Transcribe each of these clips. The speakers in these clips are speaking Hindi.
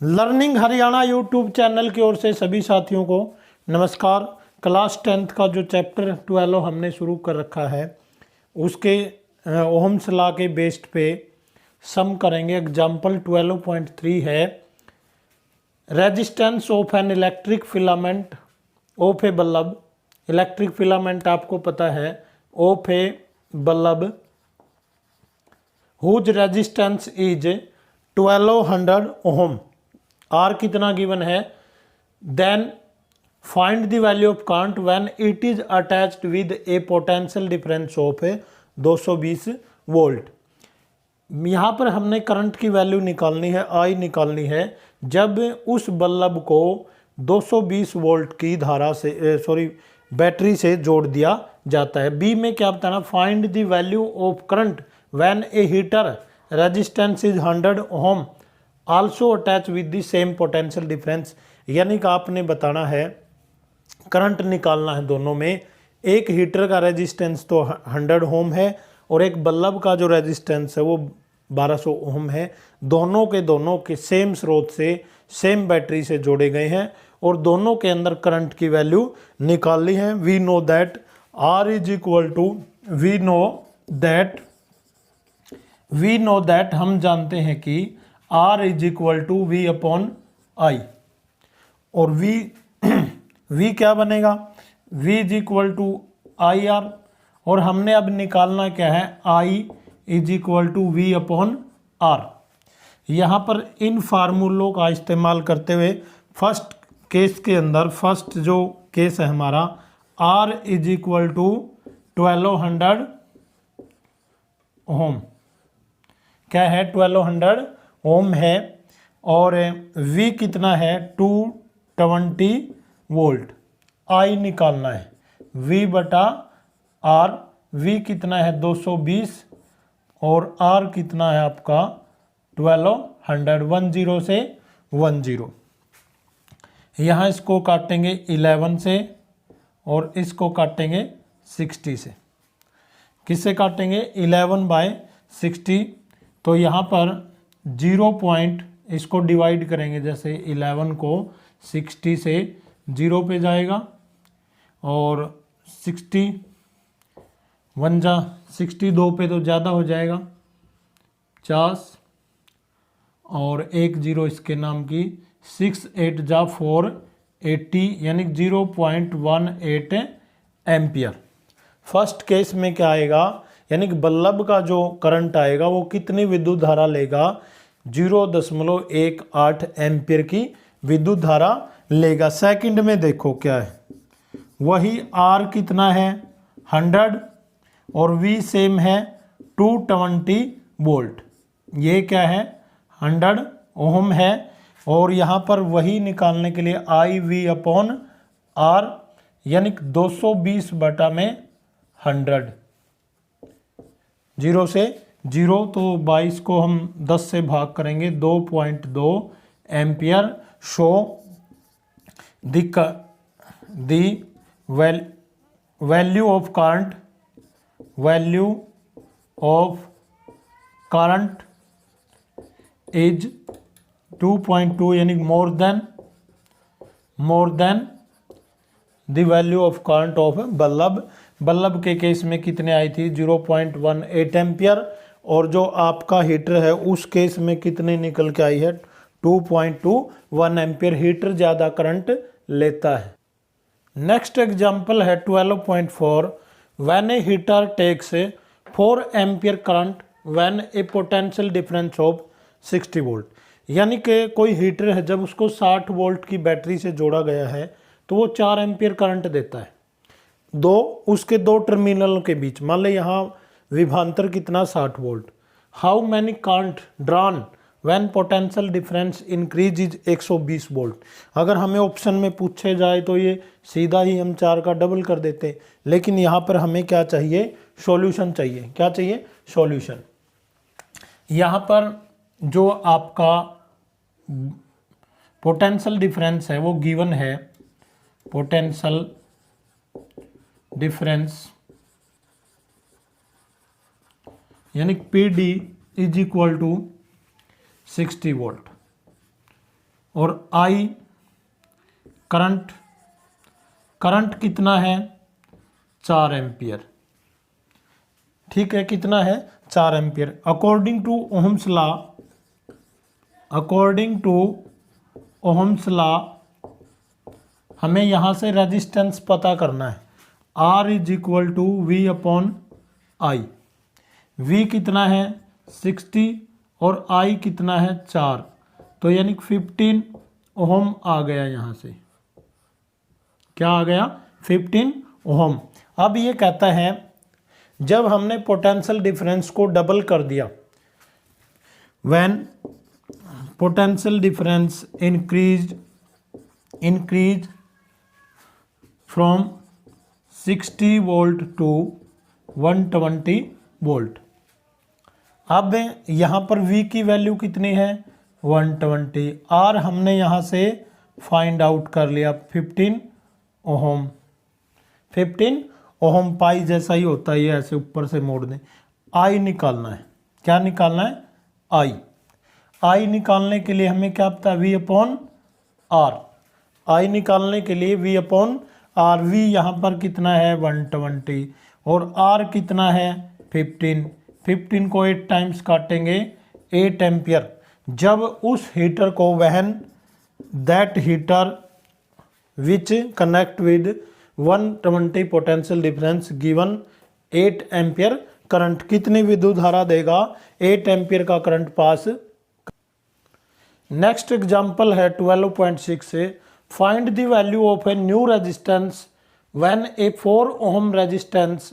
लर्निंग हरियाणा यूट्यूब चैनल की ओर से सभी साथियों को नमस्कार। क्लास 10th का जो चैप्टर 12 हमने शुरू कर रखा है उसके ओहम्स लॉ के बेस्ड पे सम करेंगे। एग्जाम्पल 12.3 है resistance of an electric filament of a bulb. Electric filament आपको पता है of a bulb whose resistance is 1200 ohm. R कितना गिवन है, then find the value of current when it is attached with a potential difference of 220 volt. यहाँ पर हमने करंट की वैल्यू निकालनी है, आई निकालनी है जब उस बल्ब को 220 वोल्ट की धारा से बैटरी से जोड़ दिया जाता है। बी में क्या बताना, find the value of current when a heater resistance is 100 ohm also attach with the same potential difference. यानी कि आपने बताना है करंट निकालना है दोनों में। एक हीटर का रेजिस्टेंस तो 100 ओम है और एक बल्ब का जो रेजिस्टेंस है वो 1200 ओम है। दोनों के सेम स्रोत से सेम बैटरी से जोड़े गए हैं और दोनों के अंदर करंट की वैल्यू निकालनी है। We know that R is equal to we know that हम जानते हैं कि R is equal to V upon I. और V क्या बनेगा, V is equal to I R. और हमने अब निकालना क्या है, I is equal to V upon R. यहाँ पर इन फार्मूलों का इस्तेमाल करते हुए फर्स्ट केस के अंदर, फर्स्ट जो केस है हमारा, R इज इक्वल टू 1200 ओम क्या है, 1200 ओम है। और V कितना है, 220 वोल्ट। I निकालना है V बटा R। V कितना है 220 और R कितना है आपका 1200, 10 से 10। यहाँ इसको काटेंगे 11 से और इसको काटेंगे 60 से। किससे काटेंगे, 11/60। तो यहाँ पर 0 पॉइंट इसको डिवाइड करेंगे, जैसे 11 को 60 से 0 पे जाएगा और 60 62 पे तो ज़्यादा हो जाएगा 50 और 1 0 इसके नाम की 6 8 जा 480 यानी 0.18 एम्पियर। फर्स्ट केस में क्या आएगा, यानी कि बल्ब का जो करंट आएगा वो कितनी विद्युत धारा लेगा, 0.18 एम्पियर की विद्युत धारा लेगा। सेकंड में देखो क्या है, वही R कितना है 100 और V सेम है 220 वोल्ट। ये क्या है 100 ओम है। और यहाँ पर वही निकालने के लिए I V अपॉन R यानी 220 बटा में 100, 0 से 0 तो 22 को हम 10 से भाग करेंगे 2.2 ampere. Show the value of current is 2.2 यानी more than the value of current of bulb के केस में कितने आई थी 0.18 एम्पियर और जो आपका हीटर है उस केस में कितने निकल के आई है 2.21 एम्पियर। हीटर ज़्यादा करंट लेता है। नेक्स्ट एग्जांपल है 12.4 when a heater takes 4 ampere current when a potential difference of 60 volt. यानी कि कोई हीटर है जब उसको 60 वोल्ट की बैटरी से जोड़ा गया है तो वो 4 एम्पियर करंट देता है उसके दो टर्मिनलों के बीच। मान लें यहाँ विभवांतर कितना 60 volt. How many current drawn when potential difference increase is 120 volt. अगर हमें ऑप्शन में पूछे जाए तो ये सीधा ही हम 4 का डबल कर देते, लेकिन यहाँ पर हमें क्या चाहिए, सॉल्यूशन चाहिए। क्या चाहिए, सॉल्यूशन। यहाँ पर जो आपका पोटेंशियल डिफरेंस है वो गिवन है, पोटेंशियल डिफरेंस यानी PD is equal to 60 volt. और I करंट, करंट कितना है 4 एम्पियर, ठीक है, कितना है 4 ampere. According to Ohm's law, according to Ohm's law हमें यहाँ से रेजिस्टेंस पता करना है। R is equal to V upon I. V कितना है 60 और I कितना है 4, तो यानी 15 ओहम आ गया यहाँ से। क्या आ गया 15 ओहम। अब ये कहता है जब हमने पोटेंशियल डिफरेंस को डबल कर दिया, when potential difference increase from 60 volt to 120 volt. अब यहाँ पर V की वैल्यू कितनी है 120, R हमने यहाँ से फाइंड आउट कर लिया 15 ओहम। 15 ओहम पाई जैसा ही होता है, ये ऐसे ऊपर से मोड़ दें। I निकालना है, क्या निकालना है I निकालने के लिए हमें क्या पता है V अपॉन R। I निकालने के लिए V अपॉन R, V यहाँ पर कितना है 120 और R कितना है 15। 15 को 8 टाइम्स काटेंगे 8 एम्पियर। जब उस हीटर को वहन that heater which connect with 120 potential difference given 8 ampere current, कितनी विद्युत धारा देगा 8 एम्पियर का करंट पास। नेक्स्ट एग्जांपल है 12.6 से, find the value of a new resistance when A 4 ohm resistance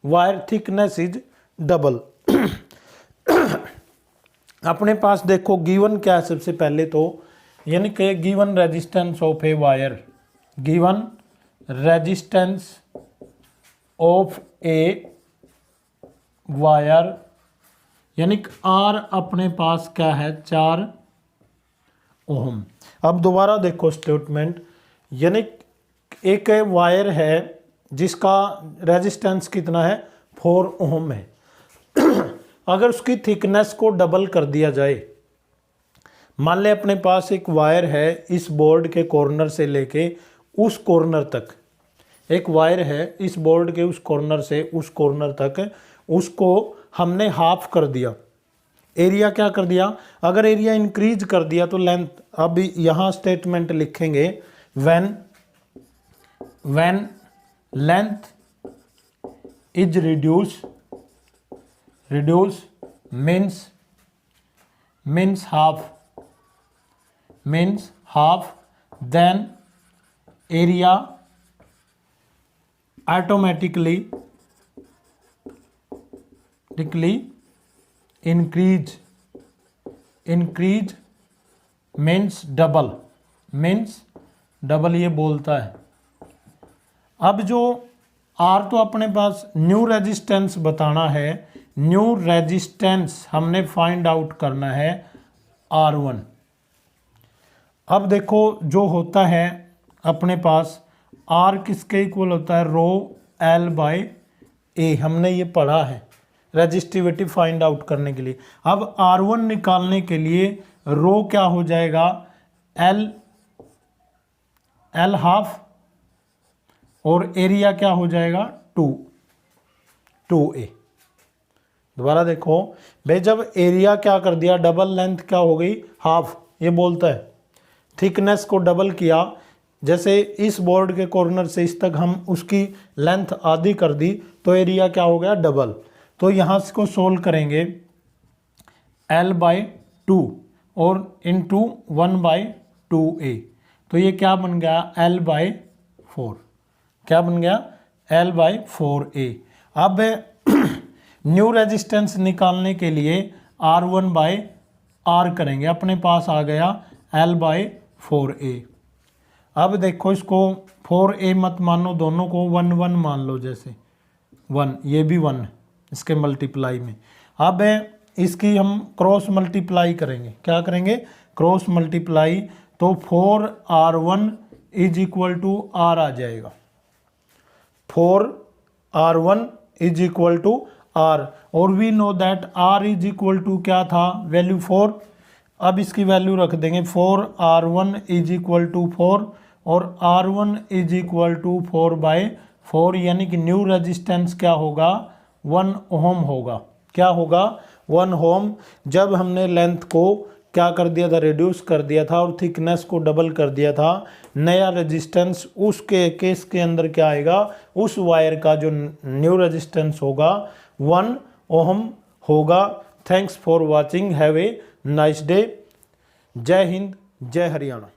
wire thickness is double. अपने पास देखो गिवन क्या है, सबसे पहले तो यानी कि given resistance of a wire, given resistance of a wire यानी कि R अपने पास क्या है 4 ओम। अब दोबारा देखो स्टेटमेंट, यानी एक वायर है जिसका रेजिस्टेंस कितना है 4 ओम है। अगर उसकी थिकनेस को डबल कर दिया जाए, मान ले अपने पास एक वायर है इस बोर्ड के कॉर्नर से लेके उस कॉर्नर तक, एक वायर है इस बोर्ड के उस कॉर्नर से उस कॉर्नर तक, उसको हमने हाफ कर दिया, एरिया क्या कर दिया, अगर एरिया इंक्रीज कर दिया तो लेंथ। अब यहाँ स्टेटमेंट लिखेंगे when length is reduce means half then area automatically increase means double ये बोलता है। अब जो R तो अपने पास न्यू रेजिस्टेंस बताना है, न्यू रेजिस्टेंस हमने फाइंड आउट करना है R1। अब देखो जो होता है अपने पास R किसके इक्वल होता है रो L बाई ए, हमने ये पढ़ा है रेजिस्टिविटी फाइंड आउट करने के लिए। अब R1 निकालने के लिए रो क्या हो जाएगा L हाफ और एरिया क्या हो जाएगा 2A। दोबारा देखो भाई, जब एरिया क्या कर दिया डबल, लेंथ क्या हो गई हाफ, ये बोलता है थिकनेस को डबल किया, जैसे इस बोर्ड के कॉर्नर से इस तक हम उसकी लेंथ आधी कर दी तो एरिया क्या हो गया डबल। तो यहाँ से को सोल्व करेंगे L/2 और इंटू 1/2A, तो ये क्या बन गया L/4, क्या बन गया L/4A। अब न्यू रेजिस्टेंस निकालने के लिए R1/R करेंगे, अपने पास आ गया L/4A। अब देखो इसको 4A मत मानो, दोनों को 1 1 मान लो, जैसे 1 ये भी 1 इसके मल्टीप्लाई में। अब इसकी हम क्रॉस मल्टीप्लाई करेंगे, क्या करेंगे क्रॉस मल्टीप्लाई, तो 4R1 is equal to R आ जाएगा, 4R1 is equal to R, और we know that R is equal to क्या था वैल्यू 4, अब इसकी वैल्यू रख देंगे 4R1 इज इक्वल टू 4 और R1 इज इक्वल टू 4/4, यानी कि न्यू रेजिस्टेंस क्या होगा 1 ओम होगा। क्या होगा 1 ओम। जब हमने लेंथ को क्या कर दिया था, रिड्यूस कर दिया था और थिकनेस को डबल कर दिया था, नया रेजिस्टेंस उसके केस के अंदर क्या आएगा, उस वायर का जो न्यू रेजिस्टेंस होगा 1 ओम होगा। Thanks for watching, have a nice day. जय हिंद, जय हरियाणा।